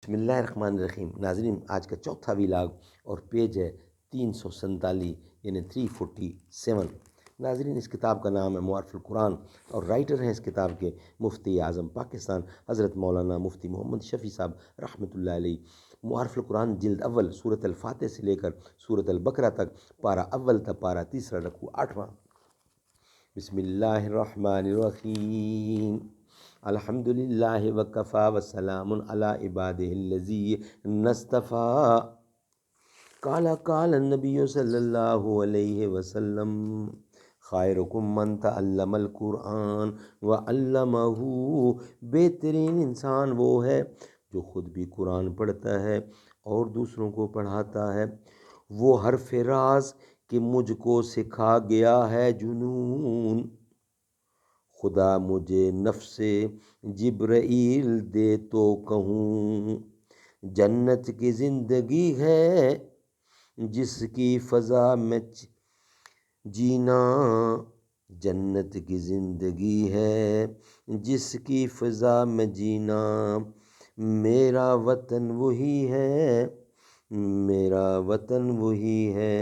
بسم اللہ الرحمن الرحیم۔ ناظرین، آج کا چوتھا ویلاگ اور پیج ہے 347 یعنی 347۔ ناظرین، اس کتاب کا نام ہے معارف القرآن اور رائٹر ہیں اس کتاب کے مفتی اعظم پاکستان حضرت مولانا مفتی محمد شفیع صاحب رحمۃ اللہ علیہ۔ معارف القرآن جلد اول سورۃ الفاتح سے لے کر سورۃ البقرہ تک، پارہ اول تا پارہ تیسرا، رکوع 8واں۔ بسم اللہ الرحمن الرحیم۔ الحمد للہ وکفا وسلام علی عبادہ الذین اصطفیٰ۔ قال النبی صلی اللہ علیہ وسلم خیرکم من تعلم القرآن وعلمہ۔ بہترین انسان وہ ہے جو خود بھی قرآن پڑھتا ہے اور دوسروں کو پڑھاتا ہے۔ وہ حرف راز کہ مجھ کو سکھا گیا ہے جنون، خدا مجھے نفس جبرائیل دے تو کہوں۔ جنت کی زندگی ہے جس کی فضا میں جینا، جنت کی زندگی ہے جس کی فضا میں جینا۔ میرا وطن وہی ہے، میرا وطن وہی ہے۔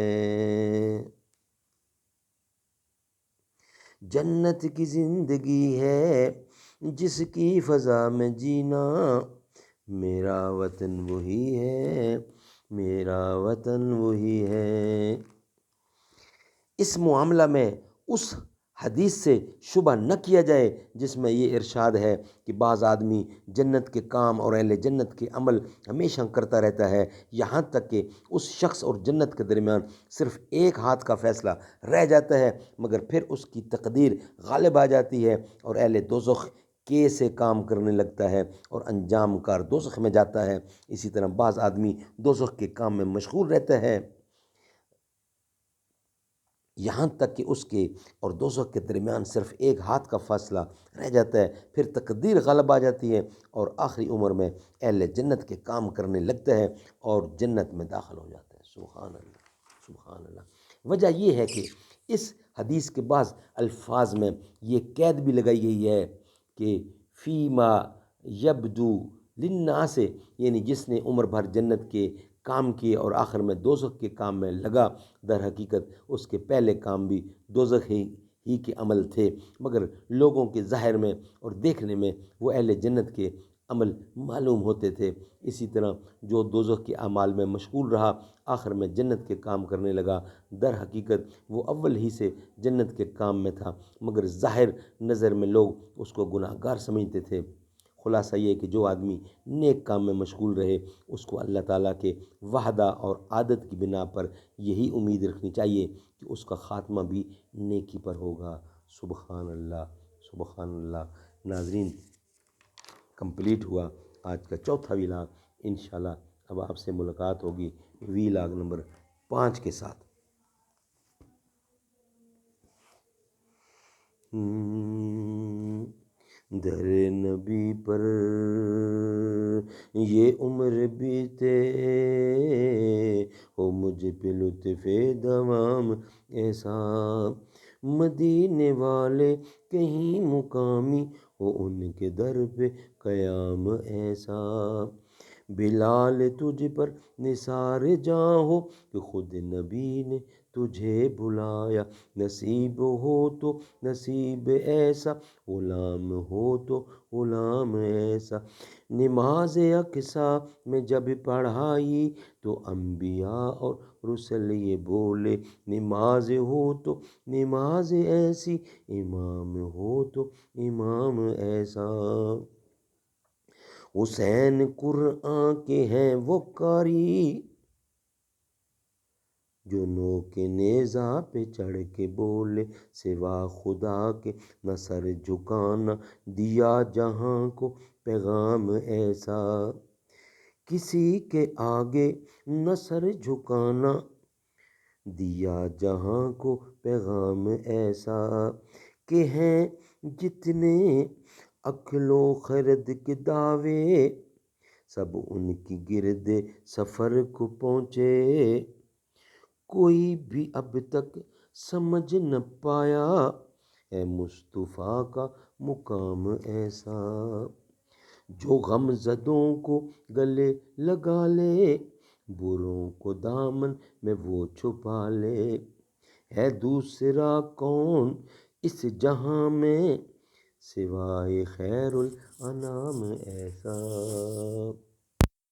جنت کی زندگی ہے جس کی فضا میں جینا، میرا وطن وہی ہے، میرا وطن وہی ہے۔ اس معاملہ میں اس حدیث سے شبہ نہ کیا جائے جس میں یہ ارشاد ہے کہ بعض آدمی جنت کے کام اور اہل جنت کے عمل ہمیشہ کرتا رہتا ہے، یہاں تک کہ اس شخص اور جنت کے درمیان صرف ایک ہاتھ کا فیصلہ رہ جاتا ہے، مگر پھر اس کی تقدیر غالب آ جاتی ہے اور اہل دوزخ کے سے کام کرنے لگتا ہے اور انجام کار دوزخ میں جاتا ہے۔ اسی طرح بعض آدمی دوزخ کے کام میں مشغول رہتا ہے یہاں تک کہ اس کے اور دوزخ کے درمیان صرف ایک ہاتھ کا فاصلہ رہ جاتا ہے، پھر تقدیر غالب آ جاتی ہے اور آخری عمر میں اہل جنت کے کام کرنے لگتا ہے اور جنت میں داخل ہو جاتا ہے۔ سبحان اللہ، سبحان اللہ۔ وجہ یہ ہے کہ اس حدیث کے بعض الفاظ میں یہ قید بھی لگائی گئی ہے کہ فیما یبدو للناس، یعنی جس نے عمر بھر جنت کے کام کیے اور آخر میں دوزخ کے کام میں لگا، در حقیقت اس کے پہلے کام بھی دوزخ ہی کے عمل تھے، مگر لوگوں کے ظاہر میں اور دیکھنے میں وہ اہل جنت کے عمل معلوم ہوتے تھے۔ اسی طرح جو دوزخ کے اعمال میں مشغول رہا، آخر میں جنت کے کام کرنے لگا، در حقیقت وہ اول ہی سے جنت کے کام میں تھا، مگر ظاہر نظر میں لوگ اس کو گناہ گار سمجھتے تھے۔ خلاصہ یہ کہ جو آدمی نیک کام میں مشغول رہے، اس کو اللہ تعالیٰ کے وعدہ اور عادت کی بنا پر یہی امید رکھنی چاہیے کہ اس کا خاتمہ بھی نیکی پر ہوگا۔ سبحان اللہ، سبحان اللہ۔ ناظرین، کمپلیٹ ہوا آج کا چوتھا ویلاگ۔ انشاءاللہ اب آپ سے ملاقات ہوگی ویلاگ نمبر 5 کے ساتھ۔ در نبی پر یہ عمر بیتے ہو، مجھ پہ لطف دوام ایسا، مدینے والے کہیں مقامی ہو، ان کے در پہ قیام ایسا۔ بلال تجھ پر نثار جاں ہو کہ خود نبی نے تجھے بلایا، نصیب ہو تو نصیب ایسا، غلام ہو تو غلام ایسا۔ نماز اقصیٰ میں جب پڑھائی تو انبیاء اور رسل یہ بولے، نماز ہو تو نماز ایسی، امام ہو تو امام ایسا۔ حسین قرآن کے ہیں وہ قاری، جو نوک نیزہ پہ چڑھ کے بولے، سوا خدا کے نہ سر جھکانا، دیا جہاں کو پیغام ایسا۔ کسی کے آگے نہ سر جھکانا، دیا جہاں کو پیغام ایسا۔ کہ ہیں جتنے عقل و خرد کے دعوے، سب ان کی گرد سفر کو پہنچے، کوئی بھی اب تک سمجھ نہ پایا ہے مصطفیٰ کا مقام ایسا۔ جو غم زدوں کو گلے لگا لے، بروں کو دامن میں وہ چھپا لے، ہے دوسرا کون اس جہاں میں سوائے خیر الانام ایسا۔